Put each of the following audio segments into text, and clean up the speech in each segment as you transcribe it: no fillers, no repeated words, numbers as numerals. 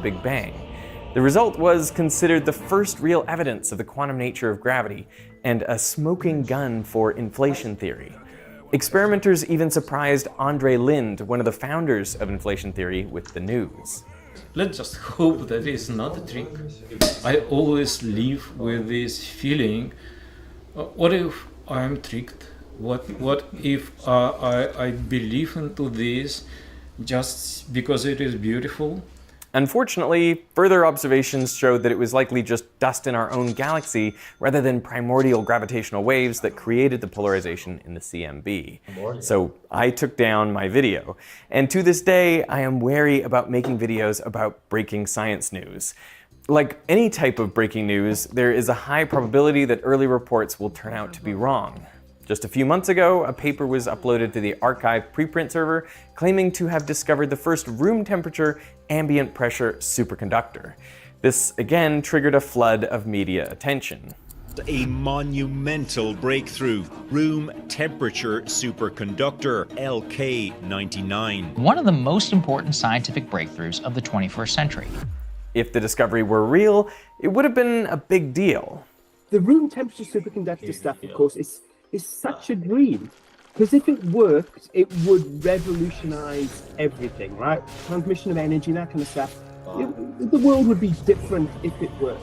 Big Bang. The result was considered the first real evidence of the quantum nature of gravity and a smoking gun for inflation theory. Experimenters even surprised Andre Linde, one of the founders of inflation theory, with the news. Let's just hope that it's not a trick. I always live with this feeling, what if I'm tricked? What if I believe into this just because it is beautiful? Unfortunately, further observations showed that it was likely just dust in our own galaxy rather than primordial gravitational waves that created the polarization in the CMB. So I took down my video. And to this day, I am wary about making videos about breaking science news. Like any type of breaking news, there is a high probability that early reports will turn out to be wrong. Just a few months ago, a paper was uploaded to the arXiv preprint server claiming to have discovered the first room temperature ambient pressure superconductor. This again triggered a flood of media attention. A monumental breakthrough, room temperature superconductor, LK99. One of the most important scientific breakthroughs of the 21st century. If the discovery were real, it would have been a big deal. The room temperature superconductor stuff, of course, is such a dream. Because if it worked, it would revolutionize everything, right? Transmission of energy, that kind of stuff. The world would be different if it worked.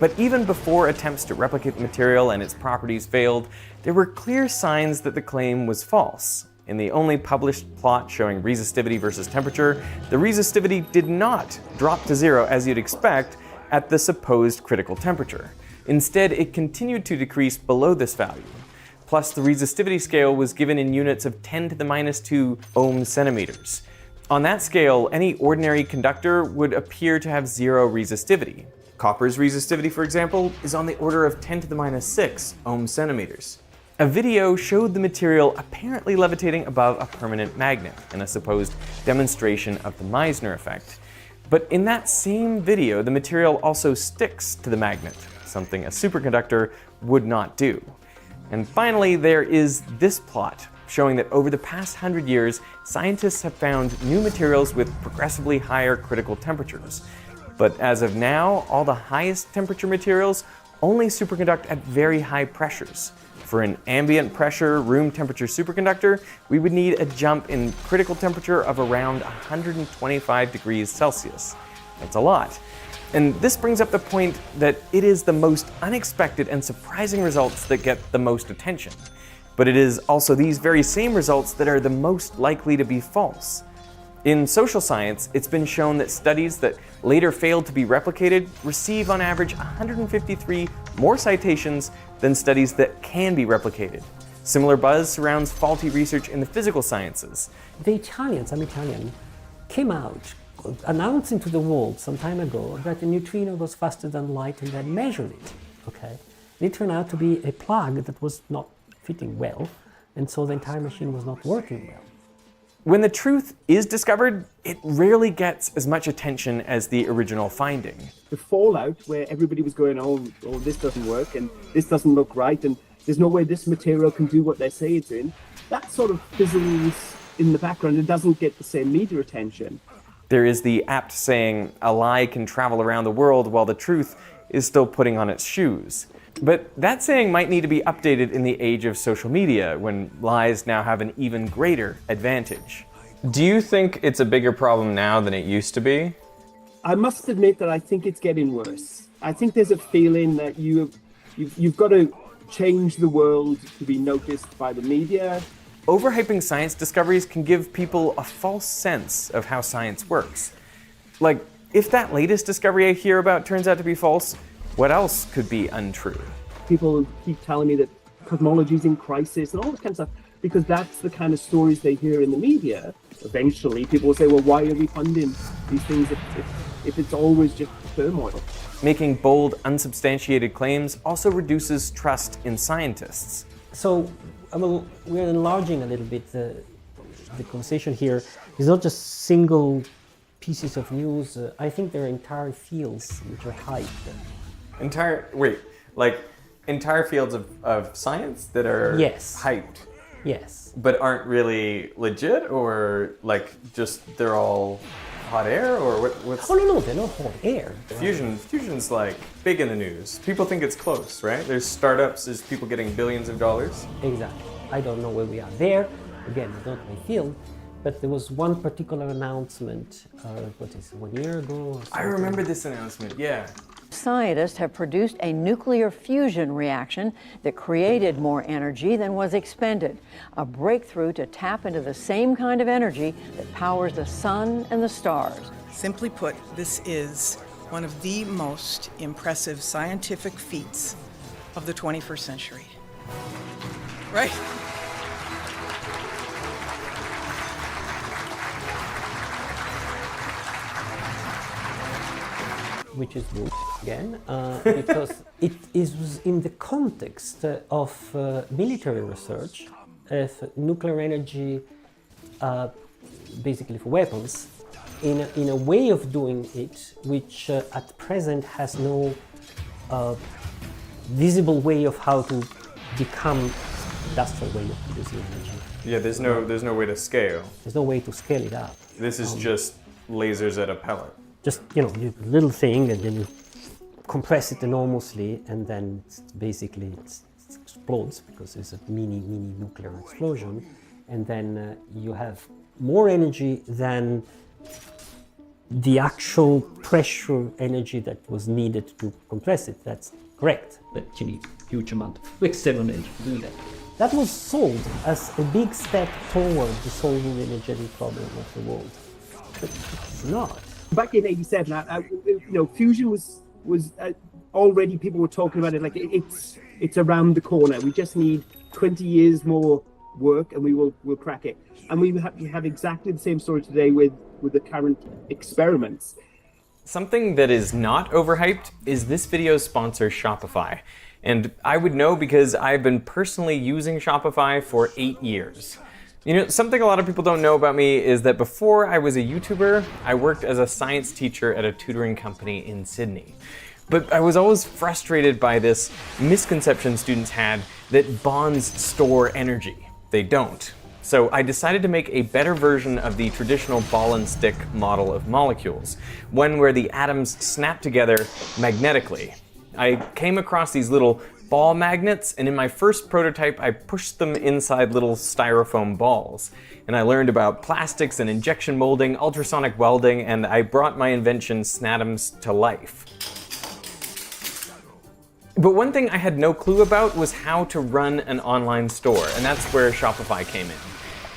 But even before attempts to replicate the material and its properties failed, there were clear signs that the claim was false. In the only published plot showing resistivity versus temperature, the resistivity did not drop to zero as you'd expect at the supposed critical temperature. Instead, it continued to decrease below this value. Plus, the resistivity scale was given in units of 10 to the minus 2 ohm centimeters. On that scale, any ordinary conductor would appear to have zero resistivity. Copper's resistivity, for example, is on the order of 10 to the minus 6 ohm centimeters. A video showed the material apparently levitating above a permanent magnet in a supposed demonstration of the Meissner effect. But in that same video, the material also sticks to the magnet, something a superconductor would not do. And finally, there is this plot showing that over the past 100 years, scientists have found new materials with progressively higher critical temperatures. But as of now, all the highest temperature materials only superconduct at very high pressures. For an ambient pressure room temperature superconductor, we would need a jump in critical temperature of around 125 degrees Celsius. That's a lot. And this brings up the point that it is the most unexpected and surprising results that get the most attention. But it is also these very same results that are the most likely to be false. In social science, it's been shown that studies that later failed to be replicated receive on average 153 more citations than studies that can be replicated. Similar buzz surrounds faulty research in the physical sciences. The Italians, I'm Italian, came out announcing to the world some time ago that a neutrino was faster than light, and they measured it, okay? And it turned out to be a plug that was not fitting well, and so the entire machine was not working well. When the truth is discovered, it rarely gets as much attention as the original finding. The fallout where everybody was going, oh, this doesn't work, and this doesn't look right, and there's no way this material can do what they say it's in, that sort of fizzles in the background. It doesn't get the same media attention. There is the apt saying, a lie can travel around the world while the truth is still putting on its shoes. But that saying might need to be updated in the age of social media, when lies now have an even greater advantage. Do you think it's a bigger problem now than it used to be? I must admit that I think it's getting worse. I think there's a feeling that you've got to change the world to be noticed by the media. Overhyping science discoveries can give people a false sense of how science works. Like, if that latest discovery I hear about turns out to be false, what else could be untrue? People keep telling me that cosmology's in crisis and all this kind of stuff, because that's the kind of stories they hear in the media. Eventually, people will say, well, why are we funding these things if it's always just turmoil? Making bold, unsubstantiated claims also reduces trust in scientists. So, we're enlarging a little bit the conversation here. It's not just single pieces of news. I think there are entire fields which are hyped. Entire fields of science that are Yes. hyped, Yes. but aren't really legit, or like just they're all hot air, or what's? Oh no, they're not hot air. Fusion's like big in the news. People think it's close, right? There's startups, there's people getting billions of dollars. Exactly. I don't know where we are there. Again, it's not my field. But there was one particular announcement, 1 year ago or something. I remember this announcement, yeah. Scientists have produced a nuclear fusion reaction that created more energy than was expended, a breakthrough to tap into the same kind of energy that powers the sun and the stars. Simply put, this is one of the most impressive scientific feats of the 21st century. Right? Which is good again, because it is in the context of military research, of nuclear energy, basically for weapons, in a way of doing it which at present has no visible way of how to become industrial way of producing energy. Yeah, there's no way to scale. There's no way to scale it up. This is just lasers at a pellet. Just, you little thing, and then you compress it enormously, and then basically it explodes because it's a mini nuclear explosion, and then you have more energy than the actual pressure energy that was needed to compress it. That's correct. But you need huge amount of external energy to do that. That was sold as a big step toward solving the energetic problem of the world, but it's not. Back in '87, fusion was already, people were talking about it like it's around the corner. We just need 20 years more work and we'll crack it. And we have exactly the same story today with the current experiments. Something that is not overhyped is this video's sponsor, Shopify. And I would know because I've been personally using Shopify for 8 years. Something a lot of people don't know about me is that before I was a YouTuber, I worked as a science teacher at a tutoring company in Sydney. But I was always frustrated by this misconception students had that bonds store energy. They don't. So I decided to make a better version of the traditional ball and stick model of molecules, one where the atoms snap together magnetically. I came across these little ball magnets, and in my first prototype, I pushed them inside little styrofoam balls. And I learned about plastics and injection molding, ultrasonic welding, and I brought my invention, Snatoms, to life. But one thing I had no clue about was how to run an online store, and that's where Shopify came in.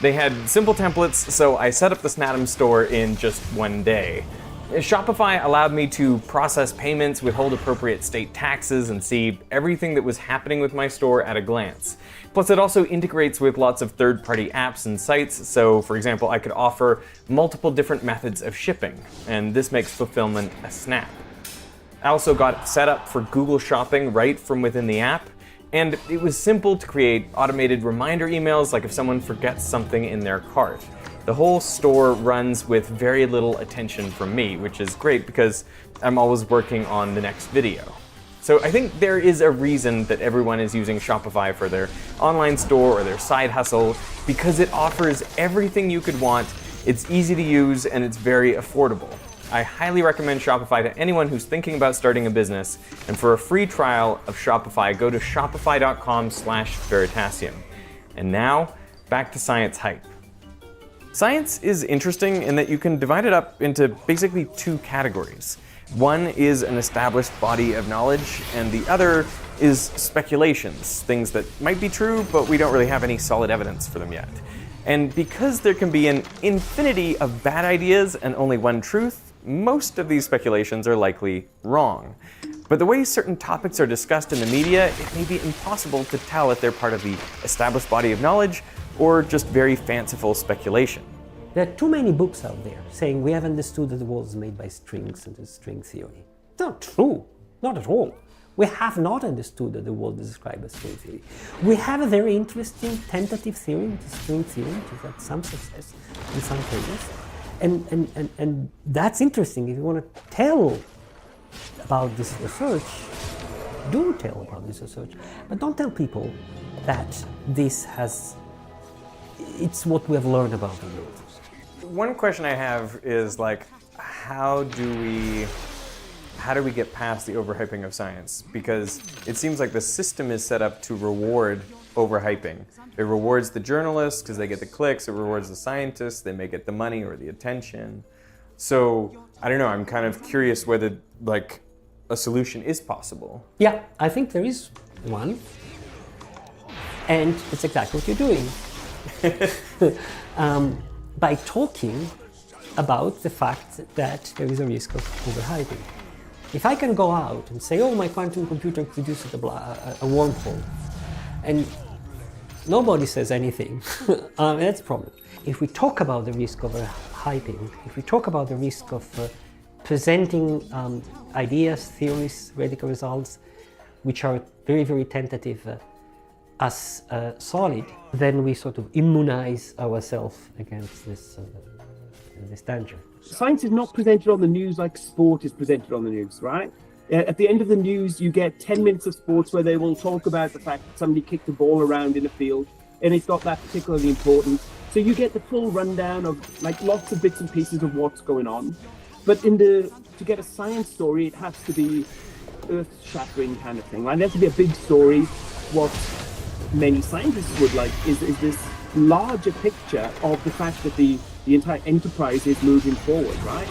They had simple templates, so I set up the Snatoms store in just one day. Shopify allowed me to process payments, withhold appropriate state taxes, and see everything that was happening with my store at a glance. Plus, it also integrates with lots of third-party apps and sites, so for example, I could offer multiple different methods of shipping, and this makes fulfillment a snap. I also got set up for Google Shopping right from within the app, and it was simple to create automated reminder emails, like if someone forgets something in their cart. The whole store runs with very little attention from me, which is great because I'm always working on the next video. So I think there is a reason that everyone is using Shopify for their online store or their side hustle, because it offers everything you could want, it's easy to use, and it's very affordable. I highly recommend Shopify to anyone who's thinking about starting a business, and for a free trial of Shopify, go to shopify.com/Veritasium. And now, back to science hype. Science is interesting in that you can divide it up into basically two categories. One is an established body of knowledge, and the other is speculations, things that might be true, but we don't really have any solid evidence for them yet. And because there can be an infinity of bad ideas and only one truth, most of these speculations are likely wrong. But the way certain topics are discussed in the media, it may be impossible to tell if they're part of the established body of knowledge or just very fanciful speculation. There are too many books out there saying we have understood that the world is made by strings and the string theory. It's not true, not at all. We have not understood that the world is described as string theory. We have a very interesting tentative theory, which is string theory, which has had some success in some cases. And that's interesting. If you want to tell about this research, do tell about this research. But don't tell people that it's what we have learned about the world. One question I have is, like, how do we get past the overhyping of science? Because it seems like the system is set up to reward overhyping. It rewards the journalists because they get the clicks, it rewards the scientists, they may get the money or the attention. So, I don't know, I'm kind of curious whether, like, a solution is possible. Yeah, I think there is one. And it's exactly what you're doing. By talking about the fact that there is a risk of overhyping. If I can go out and say, oh, my quantum computer produces a wormhole, and nobody says anything, that's a problem. If we talk about the risk of hyping, if we talk about the risk of presenting ideas, theories, radical results, which are very, very tentative as solid, then we sort of immunize ourselves against this danger. Science is not presented on the news like sport is presented on the news, right? At the end of the news, you get 10 minutes of sports where they will talk about the fact that somebody kicked a ball around in a field, and it's not that particularly important. So you get the full rundown of like lots of bits and pieces of what's going on. But to get a science story, it has to be earth-shattering kind of thing. Right? There has to be a big story. What many scientists would like is this larger picture of the fact that the entire enterprise is moving forward, right?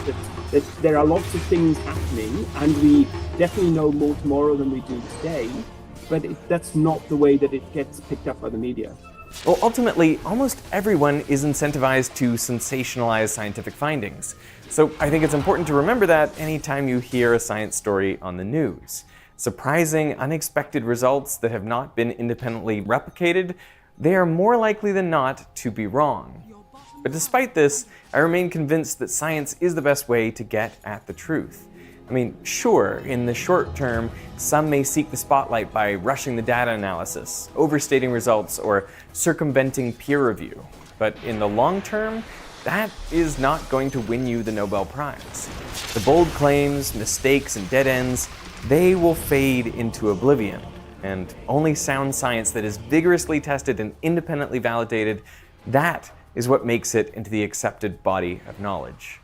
That there are lots of things happening, and we definitely know more tomorrow than we do today, but that's not the way that it gets picked up by the media. Well, ultimately, almost everyone is incentivized to sensationalize scientific findings. So I think it's important to remember that anytime you hear a science story on the news. Surprising, unexpected results that have not been independently replicated, they are more likely than not to be wrong. But despite this, I remain convinced that science is the best way to get at the truth. I mean, sure, in the short term, some may seek the spotlight by rushing the data analysis, overstating results, or circumventing peer review. But in the long term, that is not going to win you the Nobel Prize. The bold claims, mistakes, and dead ends, they will fade into oblivion. And only sound science that is vigorously tested and independently validated, that is what makes it into the accepted body of knowledge.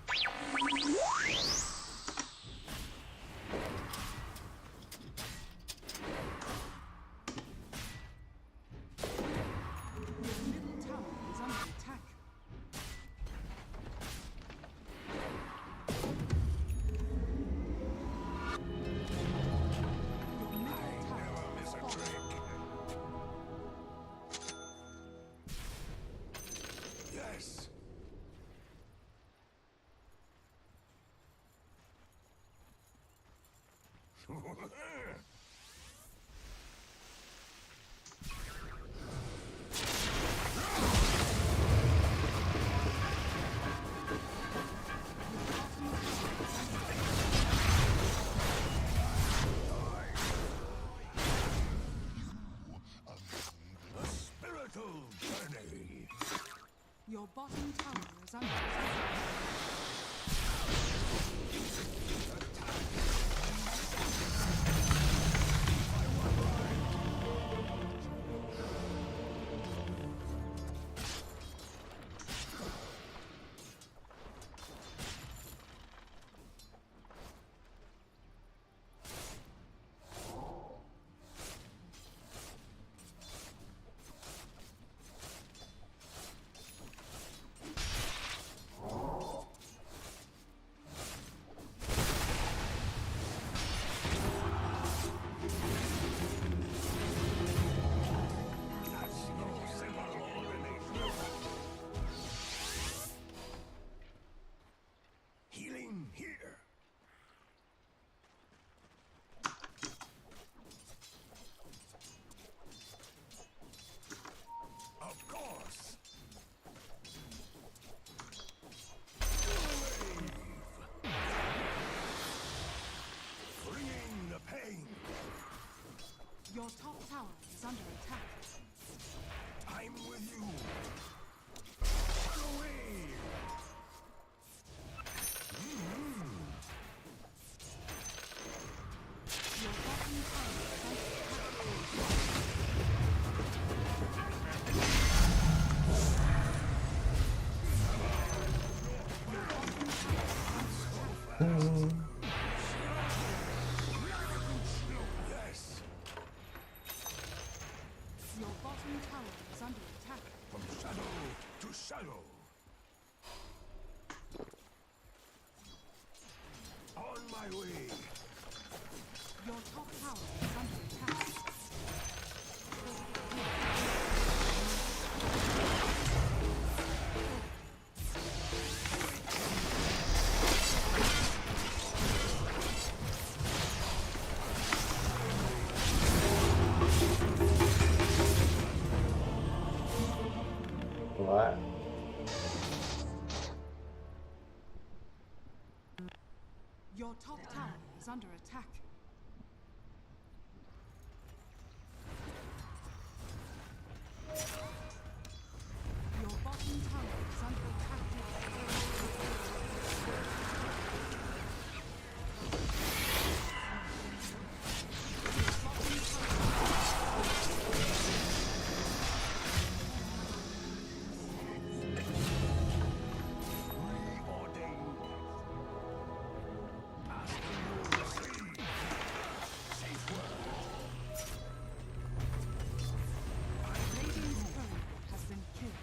Your bottom tower is under attack. Your top tower is under attack. I'm with you. Run away. Your bottom tower is under attack. my way. Your top tower is under attack. What? Your top tower is under attack. Your bottom tower is under attack. Radiant's turret has been killed.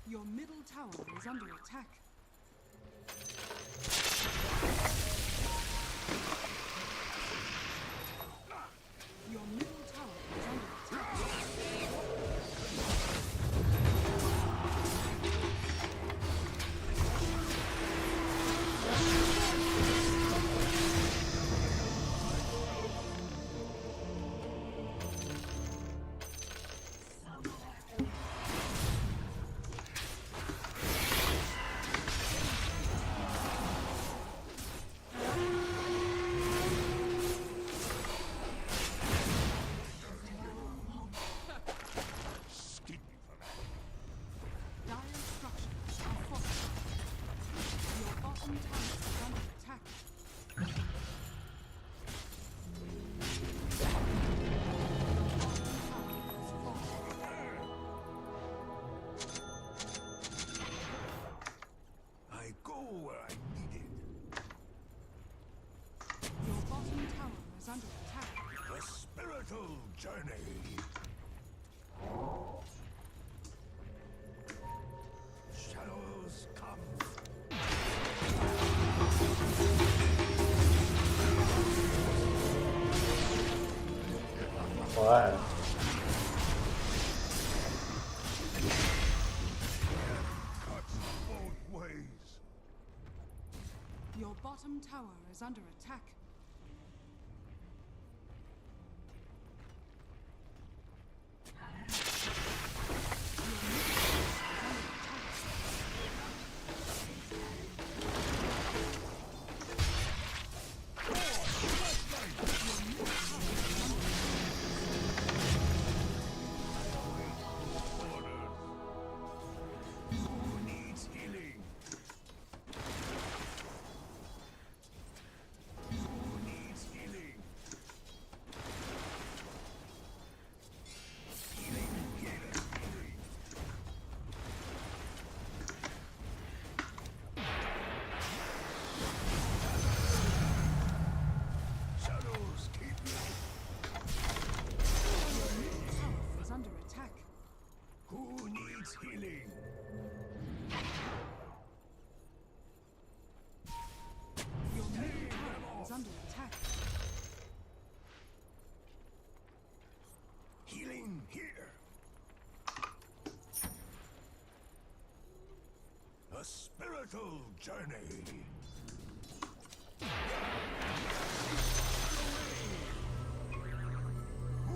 Your middle tower is under attack. Your middle tower is under attack. Dire structures are fortified. Your bottom tower is under attack. I go where I'm needed. Your bottom tower is under attack. A spiritual journey. Shadows come. What? Cuts both ways. Your bottom tower is under attack. Who needs healing? Who needs healing? Healing, healing, healing. Shadows keep me. Tower is under attack. Who needs healing? Your middle tower is under attack. Healing here. A spiritual journey.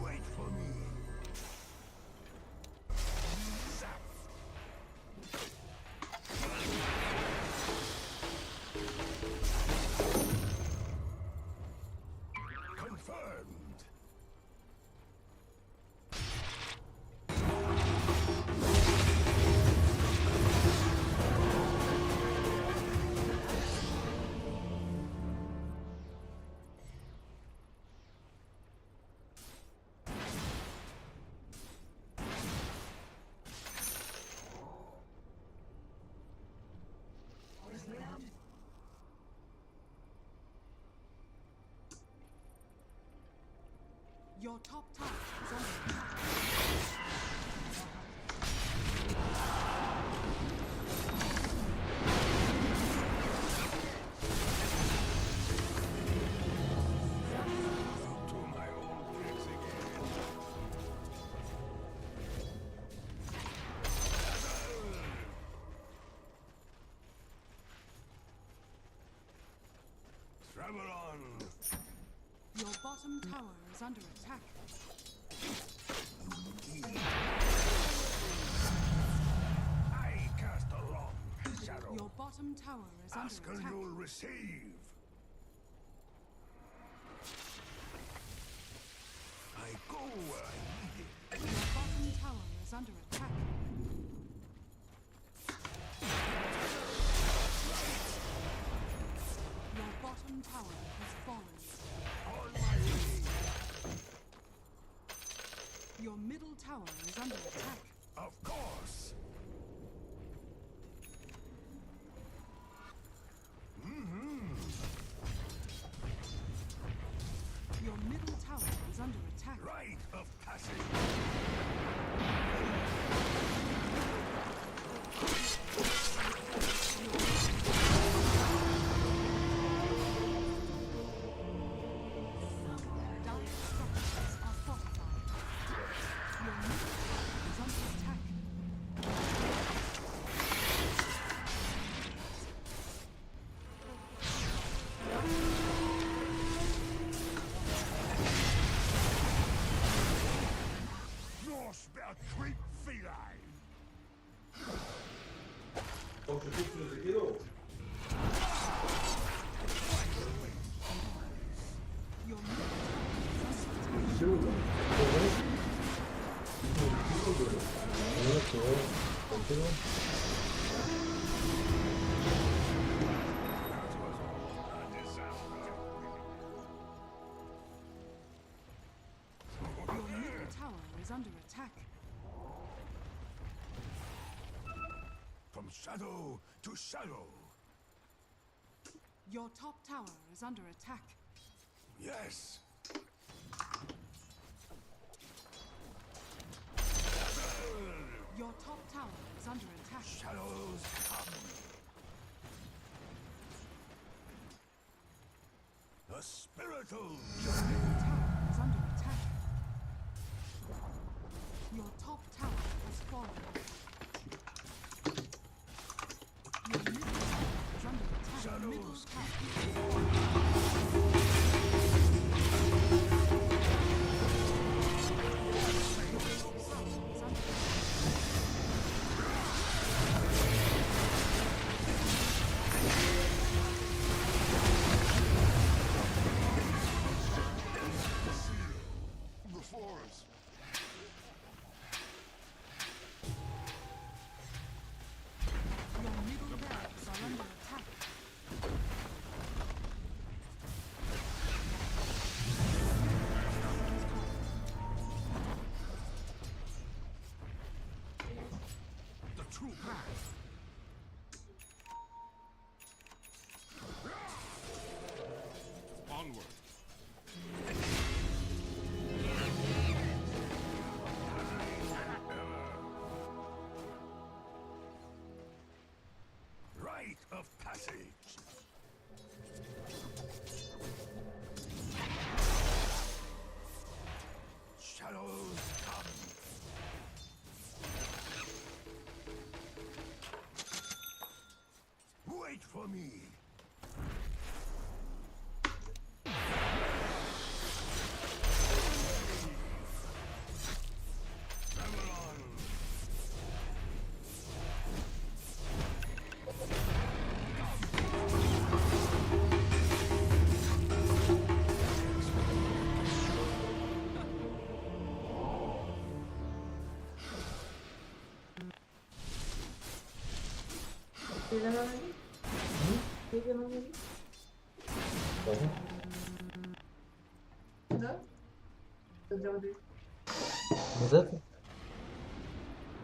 Wait for me. Zap. Confirmed. Your top tower is under attack. Travel on. Your bottom tower is under attack. I cast a long shadow. Your bottom tower is Ask under and attack. you'll receive. I go where I need it. Your bottom tower is under attack. Your bottom tower has fallen. On my way. Your middle tower is under attack. Of course. Your middle tower is under attack. Rite of passage. Dire structures are fortified. Your middle tower is under attack. Norse bear creep feline. Your middle tower is under attack. Your middle tower is under attack. From shadow to shadow. Your top tower is under attack. Yes. Your top tower is under attack. Shadows come. The spiritual Your middle tower is under attack. Your top tower has fallen. Your middle tower is under attack. Your middle tower has fallen. before us. Your middle barracks are under attack. The true path. Onward. Rite of passage. Shadows come. Wait for me. Travel on. Да? Что делали? Вот это?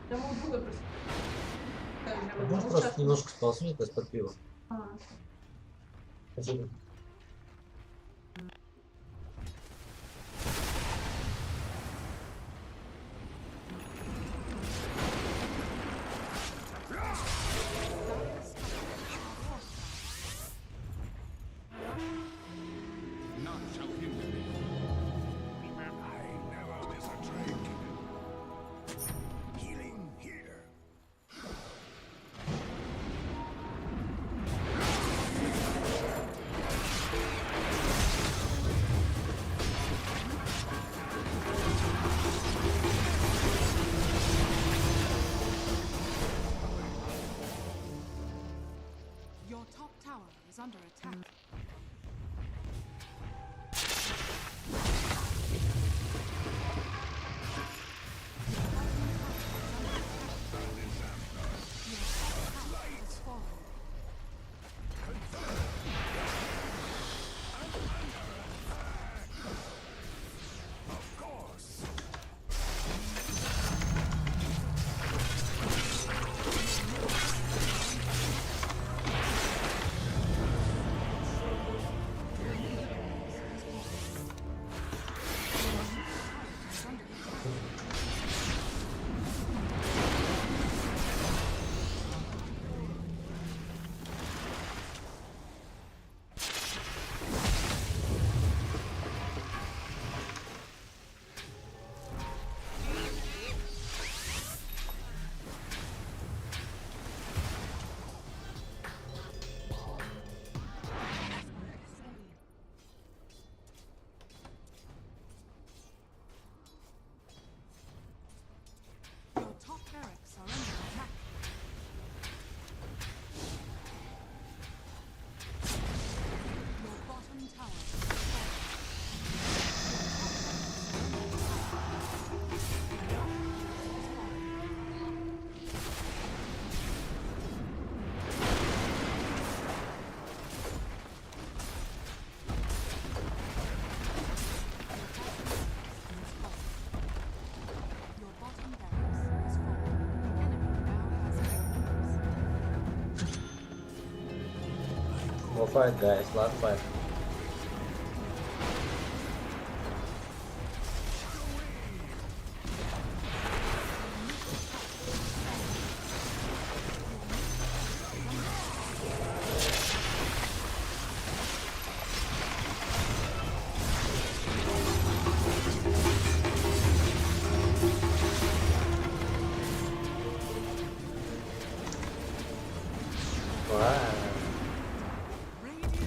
Я могу другой просто. Можешь просто немножко сполоснуть из-под пива? Спасибо. None shall hinder me. I never miss a drink. Healing here. is under attack. Your top barracks are under attack. Your bottom tower is falling. Your bottom barracks is falling. The enemy now has barracks. Go fight, guys. Last fight. Wow.